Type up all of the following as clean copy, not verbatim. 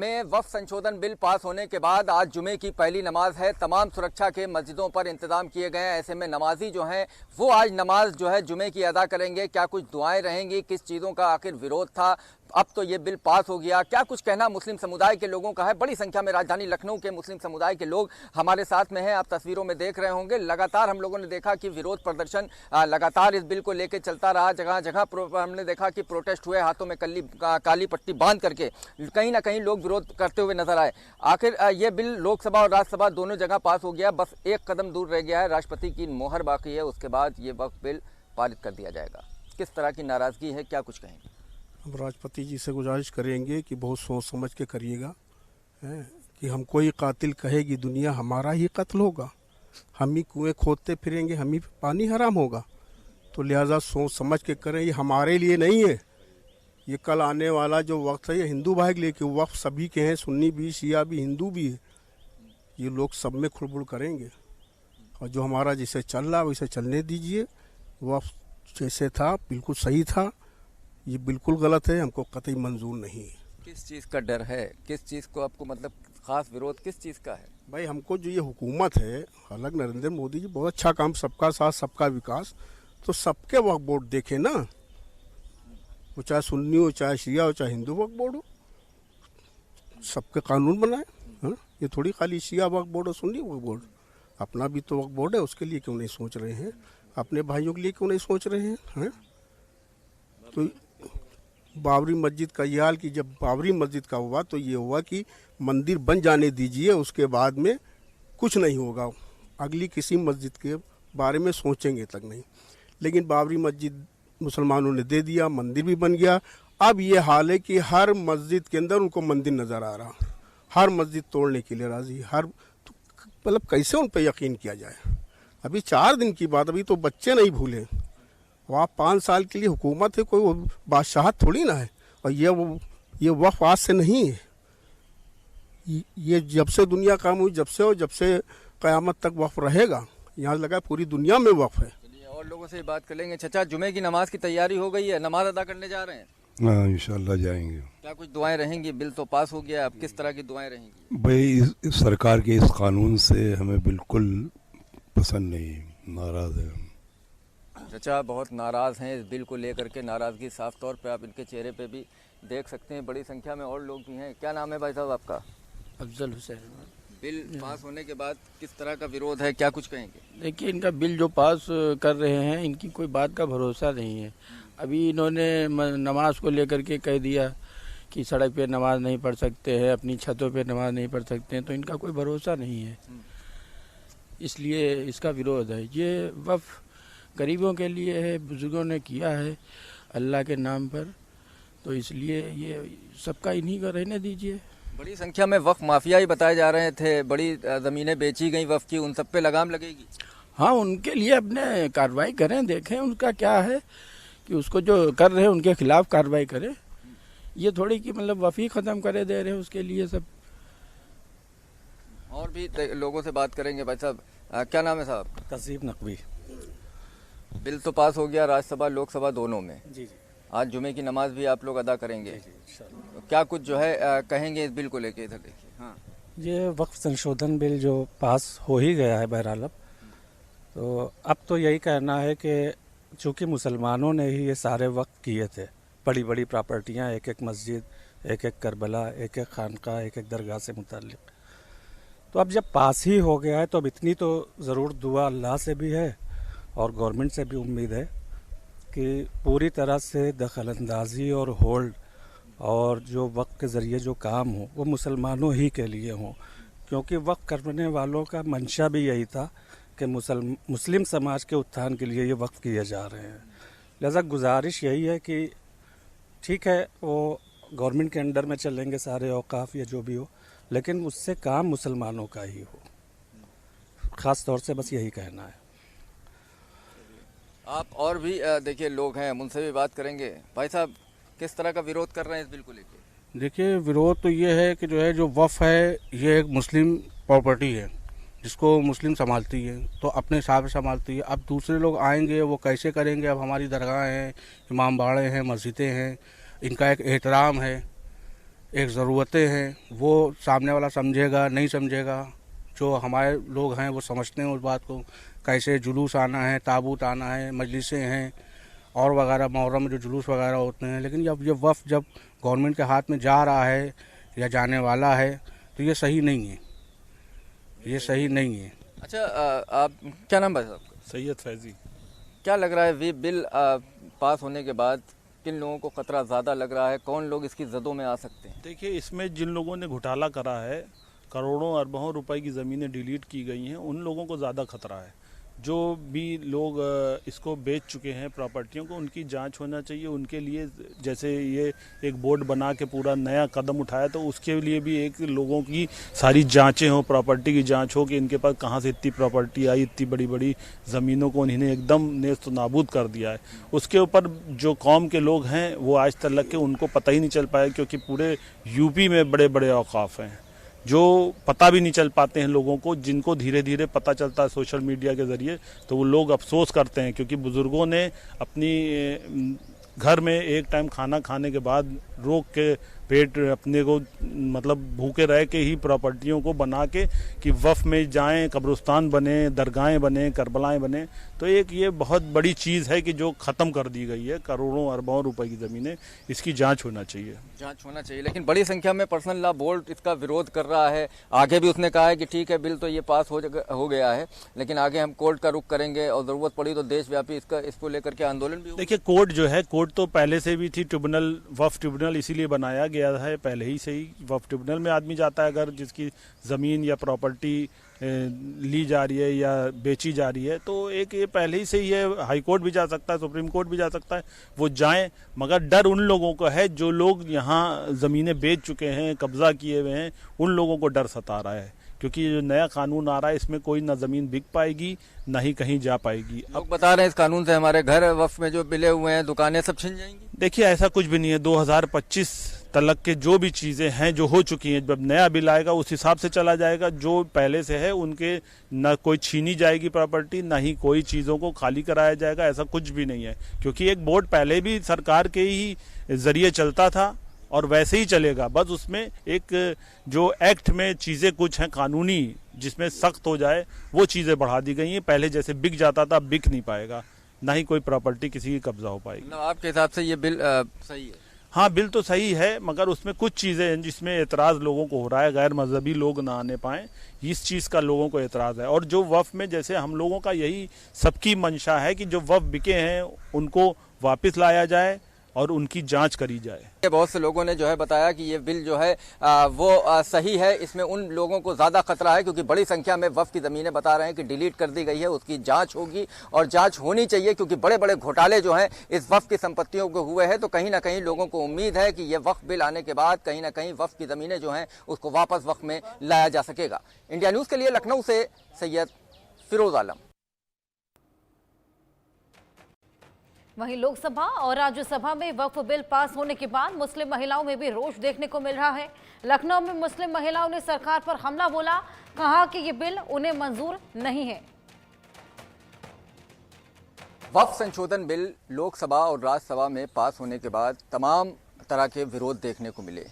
में वक्फ संशोधन bill pass होने के बाद आज जुमे की पहली नमाज है। तमाम सुरक्षा के मस्जिदों पर इंतजाम किए गए हैं। ऐसे में नमाजी जो हैं वो आज नमाज जो है जुमे की अदा करेंगे। क्या कुछ दुआएं रहेंगी, किस चीज़ों का आखिर विरोध था, अब तो ये बिल पास हो गया, क्या कुछ कहना मुस्लिम समुदाय के लोगों का है। बड़ी संख्या में राजधानी लखनऊ के मुस्लिम समुदाय के लोग हमारे साथ में हैं। आप तस्वीरों में देख रहे होंगे, लगातार हम लोगों ने देखा कि विरोध प्रदर्शन लगातार इस बिल को लेकर चलता रहा। जगह जगह हमने देखा कि प्रोटेस्ट हुए, हाथों में काली पट्टी बांध करके कहीं ना कहीं लोग विरोध करते हुए नजर आए। आखिर ये बिल लोकसभा और राज्यसभा दोनों जगह पास हो गया, बस एक कदम दूर रह गया है, राष्ट्रपति की मोहर बाकी है, उसके बाद ये वक्फ बिल पारित कर दिया जाएगा। किस तरह की नाराजगी है, क्या कुछ कहेंगे? हम राष्ट्रपति जी से गुजारिश करेंगे कि बहुत सोच समझ के करिएगा, कि हम कोई कातिल कहेगी दुनिया हमारा ही कत्ल होगा, हम ही कुएं खोदते फिरेंगे, हम ही पानी हराम होगा। तो लिहाजा सोच समझ के करें, ये हमारे लिए नहीं है, ये कल आने वाला जो वक्त है ये हिंदू भाई के लिए, कि वक्त सभी के हैं, सुन्नी भी, शिया भी, हिंदू भी है, ये लोग सब में खुड़बुड़ करेंगे। और जो हमारा जैसे चल रहा है वैसे चलने दीजिए। वक्त जैसे था बिल्कुल सही था, ये बिल्कुल गलत है, हमको कतई मंजूर नहीं है। किस चीज़ का डर है, किस चीज़ को आपको मतलब खास विरोध किस चीज़ का है? भाई हमको जो ये हुकूमत है, हालांकि नरेंद्र मोदी जी बहुत अच्छा काम, सबका साथ सबका विकास, तो सबके वक्फ बोर्ड देखे ना, वो चाहे सुन्नी हो, चाहे शिया हो, चाहे हिंदू वक्फ बोर्ड हो, सबके कानून बनाए। हाँ, ये थोड़ी खाली शिया वक्फ बोर्ड और सुन्नी वक्फ बोर्ड, अपना भी तो वक्फ बोर्ड है, उसके लिए क्यों नहीं सोच रहे हैं? अपने भाइयों के लिए क्यों नहीं सोच रहे हैं? हाँ? तो बाबरी मस्जिद का ये हाल कि जब बाबरी मस्जिद का हुआ तो ये हुआ कि मंदिर बन जाने दीजिए, उसके बाद में कुछ नहीं होगा, अगली किसी मस्जिद के बारे में सोचेंगे तक नहीं। लेकिन बाबरी मस्जिद मुसलमानों ने दे दिया, मंदिर भी बन गया। अब ये हाल है कि हर मस्जिद के अंदर उनको मंदिर नज़र आ रहा, हर मस्जिद तोड़ने के लिए राजी, हर मतलब कैसे उन पर यकीन किया जाए? अभी 4 दिन की बात, अभी तो बच्चे नहीं भूले, वहाँ 5 साल के लिए हुकूमत है, कोई बादशाहत थोड़ी ना है। और ये वक्फ आज से नहीं है, ये जब से दुनिया काम हुई, जब से क़यामत तक वक्फ रहेगा। यहाँ लगा पूरी दुनिया में वक्फ है। और लोगों से बात कर लेंगे। चचा, जुमे की नमाज की तैयारी हो गई है, नमाज अदा करने जा रहे हैं? हाँ, इंशाल्लाह जाएंगे। क्या कुछ दुआएं रहेंगी? बिल तो पास हो गया, अब किस तरह की दुआएं रहेंगी? भाई इस सरकार के इस कानून से हमें बिल्कुल पसंद नहीं, नाराज है। चचा बहुत नाराज हैं इस बिल को लेकर के, नाराजगी साफ तौर पे आप इनके चेहरे पे भी देख सकते हैं। बड़ी संख्या में और लोग भी हैं। क्या नाम है भाई साहब आपका? अफजल हुसैन। बिल पास होने के बाद किस तरह का विरोध है, क्या कुछ कहेंगे? देखिए, इनका बिल जो पास कर रहे हैं, इनकी कोई बात का भरोसा नहीं है। अभी इन्होंने नमाज को लेकर के कह दिया कि सड़क पे नमाज नहीं पढ़ सकते हैं, अपनी छतों पे नमाज नहीं पढ़ सकते हैं, तो इनका कोई भरोसा नहीं है, इसलिए इसका विरोध है। ये वक्फ गरीबों के लिए है, बुजुर्गों ने किया है अल्लाह के नाम पर, तो इसलिए ये सबका इन्हीं का रहने दीजिए। बड़ी संख्या में वक्फ माफिया ही बताए जा रहे थे, बड़ी ज़मीनें बेची गई वक्फ की, उन सब पे लगाम लगेगी? हाँ, उनके लिए अपने कार्रवाई करें, देखें उनका क्या है, कि उसको जो कर रहे हैं उनके खिलाफ कार्रवाई करें। ये थोड़ी कि मतलब वफ़ी ख़त्म करे दे रहे हैं उसके लिए सब। और भी लोगों से बात करेंगे। भाई साहब, क्या नाम है साहब? तहसीब नकवी। बिल तो पास हो गया राज्यसभा लोकसभा दोनों में। जी जी। आज जुमे की नमाज भी आप लोग अदा करेंगे। जी इंशाल्लाह। तो क्या कुछ जो है कहेंगे इस बिल को लेके? इधर देखिए। हाँ, ये वक्फ संशोधन बिल जो पास हो ही गया है बहरहाल, अब तो यही कहना है कि चूँकि मुसलमानों ने ही ये सारे वक्फ किए थे, बड़ी बड़ी प्रॉपर्टियाँ, एक एक मस्जिद, एक एक करबला, एक एक खानका, एक एक दरगाह से मुताल्लिक, तो अब जब पास ही हो गया है तो अब इतनी तो ज़रूर दुआ अल्लाह से भी है और गवर्नमेंट से भी उम्मीद है कि पूरी तरह से दखलंदाजी और होल्ड और जो वक्त के ज़रिए जो काम हो वो मुसलमानों ही के लिए हों, क्योंकि वक्त करने वालों का मंशा भी यही था कि मुस्लिम समाज के उत्थान के लिए ये वक्फ किए जा रहे हैं। लिहाजा गुजारिश यही है कि ठीक है, वो गवर्नमेंट के अंडर में चलेंगे सारे औकाफ या जो भी हो, लेकिन उससे काम मुसलमानों का ही हो, ख़ास तौर से बस यही कहना है। आप और भी देखिए लोग हैं, उनसे भी बात करेंगे। भाई साहब, किस तरह का विरोध कर रहे हैं इस बिल को लेके? देखिए, विरोध तो ये है कि जो वक्फ है ये एक मुस्लिम प्रॉपर्टी है जिसको मुस्लिम संभालती है, तो अपने हिसाब से संभालती है। अब दूसरे लोग आएंगे वो कैसे करेंगे? अब हमारी दरगाह हैं, इमाम बाड़े हैं, मस्जिदें हैं, इनका एक एहतराम है, एक ज़रूरतें हैं, वो सामने वाला समझेगा नहीं समझेगा। जो हमारे लोग हैं वो समझते हैं उस बात को, कैसे जुलूस आना है, ताबूत आना है, मजलिसें हैं और वगैरह, मुहर्रम में जो जुलूस वगैरह होते हैं। लेकिन जब ये वफ़ जब गवर्नमेंट के हाथ में जा रहा है या जाने वाला है तो ये सही नहीं है, ये सही नहीं है। अच्छा, आप क्या नाम बताए आपका? सैयद फैज़ी। क्या लग रहा है ये बिल पास होने के बाद किन लोगों को खतरा ज़्यादा लग रहा है, कौन लोग इसकी जदों में आ सकते हैं? देखिए, इसमें जिन लोगों ने घोटाला करा है, करोड़ों अरबों रुपए की ज़मीनें डिलीट की गई हैं, उन लोगों को ज़्यादा खतरा है। जो भी लोग इसको बेच चुके हैं प्रॉपर्टियों को, उनकी जांच होना चाहिए। उनके लिए जैसे ये एक बोर्ड बना के पूरा नया कदम उठाया, तो उसके लिए भी एक लोगों की सारी जांचें हों, प्रॉपर्टी की जांच हो कि इनके पास कहाँ से इतनी प्रॉपर्टी आई, इतनी बड़ी बड़ी ज़मीनों को इन्हें एकदम नेस्त नाबूद कर दिया है। उसके ऊपर जो कौम के लोग हैं वो आज तक के उनको पता ही नहीं चल पाया, क्योंकि पूरे यूपी में बड़े बड़े औकाफ हैं जो पता भी नहीं चल पाते हैं लोगों को, जिनको धीरे धीरे पता चलता है सोशल मीडिया के ज़रिए। तो वो लोग अफसोस करते हैं, क्योंकि बुज़ुर्गों ने अपनी घर में एक टाइम खाना खाने के बाद रोक के पेट अपने को मतलब भूखे रह के ही प्रॉपर्टियों को बना के कि वफ़ में जाएं, कब्रिस्तान बने, दरगाहें बने, करबलाएं बने। तो एक ये बहुत बड़ी चीज़ है कि जो ख़त्म कर दी गई है, करोड़ों अरबों रुपए की ज़मीनें। इसकी जांच होना चाहिए, जांच होना चाहिए। लेकिन बड़ी संख्या में पर्सनल लॉ बोर्ड इसका विरोध कर रहा है। आगे भी उसने कहा है कि ठीक है, बिल तो ये पास हो गया है, लेकिन आगे हम कोर्ट का रुख करेंगे और ज़रूरत पड़ी तो देशव्यापी इसको लेकर के आंदोलन भी होगा। देखिए, कोर्ट जो है, कोर्ट तो पहले से भी थी, ट्रिब्यूनल, वफ़ ट्रिब्यूनल इसीलिए बनाया गया है पहले ही से ही। वफ़ ट्रिब्यूनल में आदमी जाता है अगर जिसकी ज़मीन या प्रॉपर्टी ली जा रही है या बेची जा रही है, तो एक ये पहले ही से ही है। हाई कोर्ट भी जा सकता है, सुप्रीम कोर्ट भी जा सकता है, वो जाएं। मगर डर उन लोगों को है जो लोग यहाँ ज़मीनें बेच चुके हैं, कब्जा किए हुए हैं, उन लोगों को डर सता रहा है। क्योंकि ये जो नया कानून आ रहा है, इसमें कोई ना ज़मीन बिक पाएगी ना ही कहीं जा पाएगी। लोग बता रहे हैं इस कानून से हमारे घर वक्फ में जो मिले हुए हैं, दुकानें सब छिन जाएंगी। देखिए, ऐसा कुछ भी नहीं है। 2025 तलक के जो भी चीज़ें हैं जो हो चुकी हैं, जब नया बिल आएगा उस हिसाब से चला जाएगा। जो पहले से है उनके ना कोई छीनी जाएगी प्रॉपर्टी, ना ही कोई चीज़ों को खाली कराया जाएगा, ऐसा कुछ भी नहीं है। क्योंकि एक बोर्ड पहले भी सरकार के ही ज़रिए चलता था और वैसे ही चलेगा। बस उसमें एक जो एक्ट में चीज़ें कुछ हैं कानूनी, जिसमें सख्त हो जाए, वो चीज़ें बढ़ा दी गई हैं। पहले जैसे बिक जाता था, बिक नहीं पाएगा, ना ही कोई प्रॉपर्टी किसी की कब्जा हो पाएगी। आपके हिसाब से ये बिल सही है? हाँ, बिल तो सही है, मगर उसमें कुछ चीज़ें हैं जिसमें एतराज़ लोगों को हो रहा है। गैर मजहबी लोग ना आने पाएँ, इस चीज़ का लोगों को एतराज़ है। और जो वफ़ में, जैसे हम लोगों का यही सबकी मंशा है कि जो वफ़ बिके हैं उनको वापस लाया जाए और उनकी जांच करी जाए। बहुत से लोगों ने जो है बताया कि ये बिल जो है वो सही है। इसमें उन लोगों को ज़्यादा खतरा है क्योंकि बड़ी संख्या में वफ़ की ज़मीनें बता रहे हैं कि डिलीट कर दी गई है। उसकी जांच होगी और जांच होनी चाहिए, क्योंकि बड़े बड़े घोटाले जो हैं इस वफ़ की संपत्तियों को हुए हैं। तो कहीं ना कहीं लोगों को उम्मीद है कि ये वफ़ बिल आने के बाद कहीं ना कहीं वफ़ की ज़मीनें जो हैं उसको वापस वफ़ में लाया जा सकेगा। इंडिया न्यूज़ के लिए लखनऊ से सैयद फिरोज आलम। वहीं लोकसभा और राज्यसभा में वक्फ बिल पास होने के बाद मुस्लिम महिलाओं में भी रोष देखने को मिल रहा है। लखनऊ में मुस्लिम महिलाओं ने सरकार पर हमला बोला, कहा कि ये बिल उन्हें मंजूर नहीं है। वक्फ संशोधन बिल लोकसभा और राज्यसभा में पास होने के बाद तमाम तरह के विरोध देखने को मिले।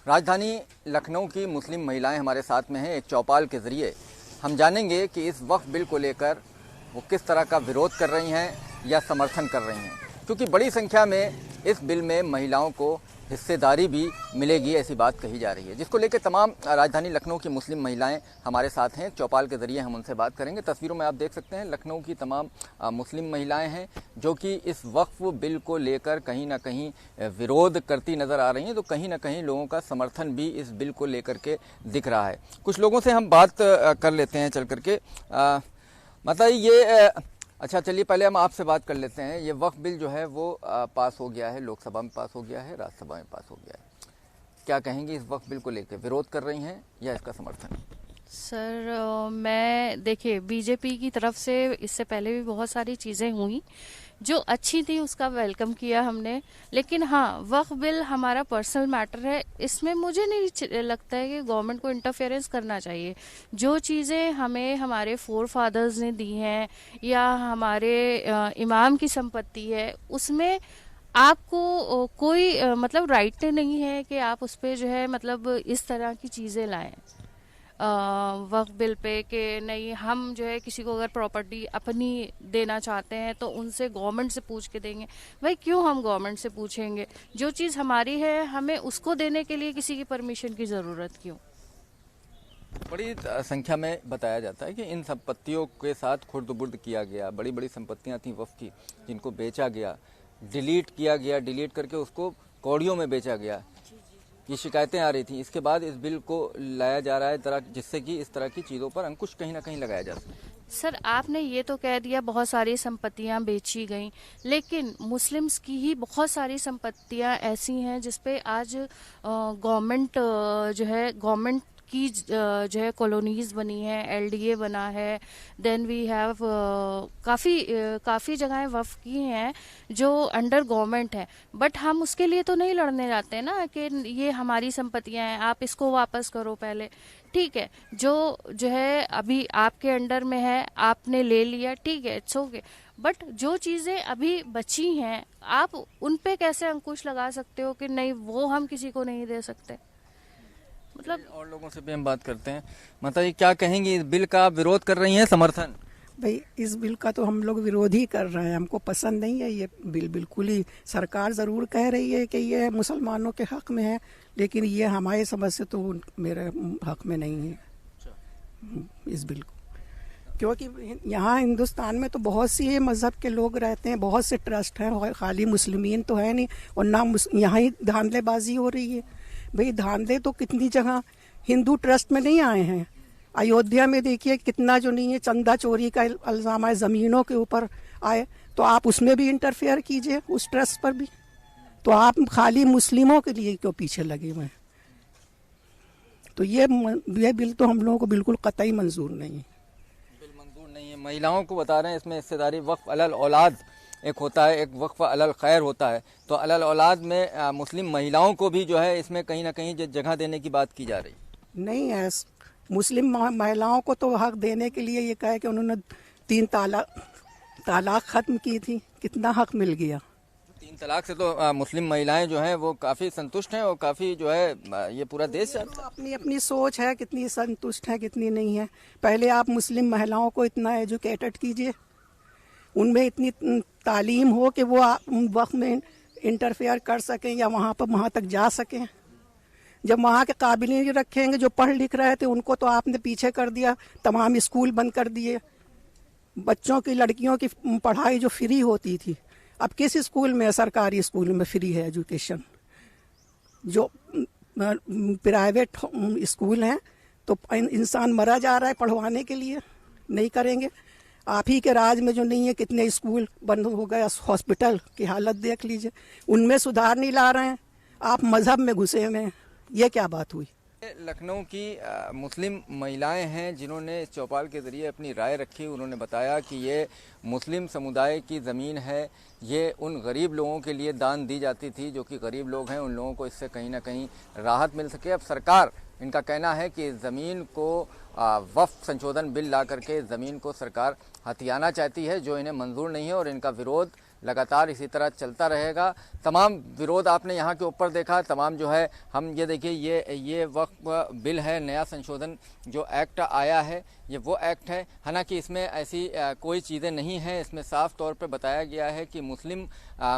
राजधानी लखनऊ की मुस्लिम महिलाएं हमारे साथ में हैं। एक चौपाल के जरिए हम जानेंगे कि इस वक्फ बिल को लेकर वो किस तरह का विरोध कर रही हैं या समर्थन कर रही हैं, क्योंकि बड़ी संख्या में इस बिल में महिलाओं को हिस्सेदारी भी मिलेगी, ऐसी बात कही जा रही है, जिसको लेकर तमाम राजधानी लखनऊ की मुस्लिम महिलाएं हमारे साथ हैं। चौपाल के ज़रिए हम उनसे बात करेंगे। तस्वीरों में आप देख सकते हैं लखनऊ की तमाम मुस्लिम महिलाएं हैं जो कि इस वक्फ बिल को लेकर कहीं ना कहीं विरोध करती नज़र आ रही हैं। तो कहीं ना कहीं लोगों का समर्थन भी इस बिल को लेकर के दिख रहा है। कुछ लोगों से हम बात कर लेते हैं चल करके। मतलब ये अच्छा, चलिए पहले हम आपसे बात कर लेते हैं। ये वक्फ बिल जो है वो पास हो गया है, लोकसभा में पास हो गया है, राज्यसभा में पास हो गया है। क्या कहेंगे इस वक्फ बिल को लेकर? विरोध कर रही हैं या इसका समर्थन? सर मैं देखिए, बीजेपी की तरफ से इससे पहले भी बहुत सारी चीज़ें हुई जो अच्छी थी, उसका वेलकम किया हमने। लेकिन हाँ, वक्फ बिल हमारा पर्सनल मैटर है, इसमें मुझे नहीं लगता है कि गवर्नमेंट को इंटरफेरेंस करना चाहिए। जो चीज़ें हमें हमारे फोर फादर्स ने दी हैं या हमारे इमाम की संपत्ति है, उसमें आपको कोई मतलब राइट नहीं है कि आप उस पर जो है मतलब इस तरह की चीज़ें लाएं वक्फ बिल पे कि नहीं हम जो है किसी को अगर प्रॉपर्टी अपनी देना चाहते हैं तो उनसे गवर्नमेंट से पूछ के देंगे। भाई क्यों हम गवर्नमेंट से पूछेंगे? जो चीज़ हमारी है हमें उसको देने के लिए किसी की परमिशन की ज़रूरत क्यों? बड़ी संख्या में बताया जाता है कि इन संपत्तियों के साथ खुर्द-बुर्द किया गया, बड़ी बड़ी संपत्तियां थीं वक्फ की जिनको बेचा गया, डिलीट किया गया, डिलीट करके उसको कौड़ियों में बेचा गया। ये शिकायतें आ रही थी। इसके बाद इस बिल को लाया जा रहा है जिससे कि इस तरह की चीज़ों पर अंकुश कहीं ना कहीं लगाया जा सके। सर आपने ये तो कह दिया बहुत सारी संपत्तियां बेची गई, लेकिन मुस्लिम्स की ही बहुत सारी संपत्तियां ऐसी हैं जिसपे आज गवर्नमेंट जो है गवर्नमेंट की जो है कॉलोनीज बनी है, एलडीए बना है, देन वी हैव काफ़ी जगहें वक्फ की हैं जो अंडर गवर्नमेंट है, बट हम उसके लिए तो नहीं लड़ने जाते ना कि ये हमारी संपत्तियां हैं आप इसको वापस करो पहले। ठीक है, जो है अभी आपके अंडर में है आपने ले लिया, ठीक है, इट्स ओके, बट जो चीज़ें अभी बची हैं आप उन पे कैसे अंकुश लगा सकते हो कि नहीं वो हम किसी को नहीं दे सकते? मतलब और लोगों से भी हम बात करते हैं। माता जी क्या कहेंगी, इस बिल का विरोध कर रही हैं, समर्थन? भाई इस बिल का तो हम लोग विरोध ही कर रहे हैं, हमको पसंद नहीं है ये बिल बिल्कुल ही। सरकार ज़रूर कह रही है कि ये मुसलमानों के हक में है, लेकिन ये हमारे समझ से तो मेरे हक में नहीं है इस बिल को, क्योंकि यहाँ हिंदुस्तान में तो बहुत सी मज़हब के लोग रहते हैं, बहुत से ट्रस्ट हैं, खाली मुस्लिमीन तो है नहीं, और ना यहाँ ही धांधलेबाजी हो रही है। भाई धांधले तो कितनी जगह हिंदू ट्रस्ट में नहीं आए हैं। अयोध्या में देखिए कितना जो नहीं है चंदा चोरी का इल्ज़ाम है, ज़मीनों के ऊपर आए, तो आप उसमें भी इंटरफेयर कीजिए, उस ट्रस्ट पर भी। तो आप खाली मुस्लिमों के लिए क्यों पीछे लगे हुए हैं? तो ये बिल तो हम लोगों को बिल्कुल कतई मंजूर नहीं है। बिल मंजूर नहीं है। महिलाओं को बता रहे हैं इसमें हिस्सेदारी, वक्फ अलल औलाद एक होता है, एक वक्फ अलल खैर होता है, तो अलल औलाद में मुस्लिम महिलाओं को भी जो है इसमें कहीं ना कहीं जगह देने की बात की जा रही नहीं है। मुस्लिम महिलाओं को तो हक देने के लिए ये कहा कि उन्होंने 3 तलाक ख़त्म की थी, कितना हक मिल गया। 3 तलाक से तो मुस्लिम महिलाएं जो हैं वो काफ़ी संतुष्ट हैं और काफ़ी जो है ये पूरा देश चाहता है। अपनी अपनी सोच है, कितनी संतुष्ट है कितनी नहीं है। पहले आप मुस्लिम महिलाओं को इतना एजुकेटेड कीजिए, उनमें इतनी तालीम हो कि वो वक्त में इंटरफेयर कर सकें या वहाँ तक जा सकें। जब वहाँ के काबिल रखेंगे जो पढ़ लिख रहे थे उनको तो आपने पीछे कर दिया, तमाम स्कूल बंद कर दिए। बच्चों की लड़कियों की पढ़ाई जो फ्री होती थी, अब किस स्कूल में, सरकारी स्कूल में फ्री है एजुकेशन। जो प्राइवेट स्कूल हैं तो इंसान मरा जा रहा है पढ़वाने के लिए, नहीं करेंगे। आप ही के राज में जो नहीं है कितने स्कूल बंद हो गए, हॉस्पिटल की हालत देख लीजिए, उनमें सुधार नहीं ला रहे हैं। आप मजहब में घुसे हुए हैं, ये क्या बात हुई? लखनऊ की मुस्लिम महिलाएं हैं जिन्होंने इस चौपाल के ज़रिए अपनी राय रखी। उन्होंने बताया कि ये मुस्लिम समुदाय की ज़मीन है, ये उन गरीब लोगों के लिए दान दी जाती थी जो कि गरीब लोग हैं, उन लोगों को इससे कहीं ना कहीं राहत मिल सके। अब सरकार, इनका कहना है कि ज़मीन को वक्फ संशोधन बिल ला करके ज़मीन को सरकार हथियाना चाहती है, जो इन्हें मंजूर नहीं है, और इनका विरोध लगातार इसी तरह चलता रहेगा। तमाम विरोध आपने यहाँ के ऊपर देखा, तमाम जो है हम ये देखिए ये वक्फ बिल है, नया संशोधन जो एक्ट आया है ये वो एक्ट है। हालांकि इसमें ऐसी कोई चीज़ें नहीं हैं, इसमें साफ तौर पे बताया गया है कि मुस्लिम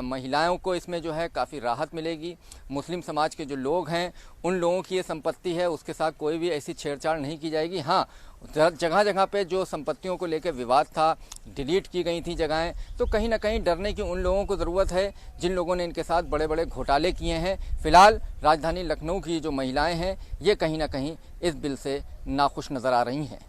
महिलाओं को इसमें जो है काफ़ी राहत मिलेगी। मुस्लिम समाज के जो लोग हैं उन लोगों की ये संपत्ति है, उसके साथ कोई भी ऐसी छेड़छाड़ नहीं की जाएगी। हाँ, जगह जगह पे जो संपत्तियों को लेकर विवाद था, डिलीट की गई थी जगहें, तो कहीं ना कहीं डरने की उन लोगों को ज़रूरत है जिन लोगों ने इनके साथ बड़े बड़े घोटाले किए हैं। फिलहाल राजधानी लखनऊ की जो महिलाएं हैं ये कहीं ना कहीं इस बिल से नाखुश नज़र आ रही हैं।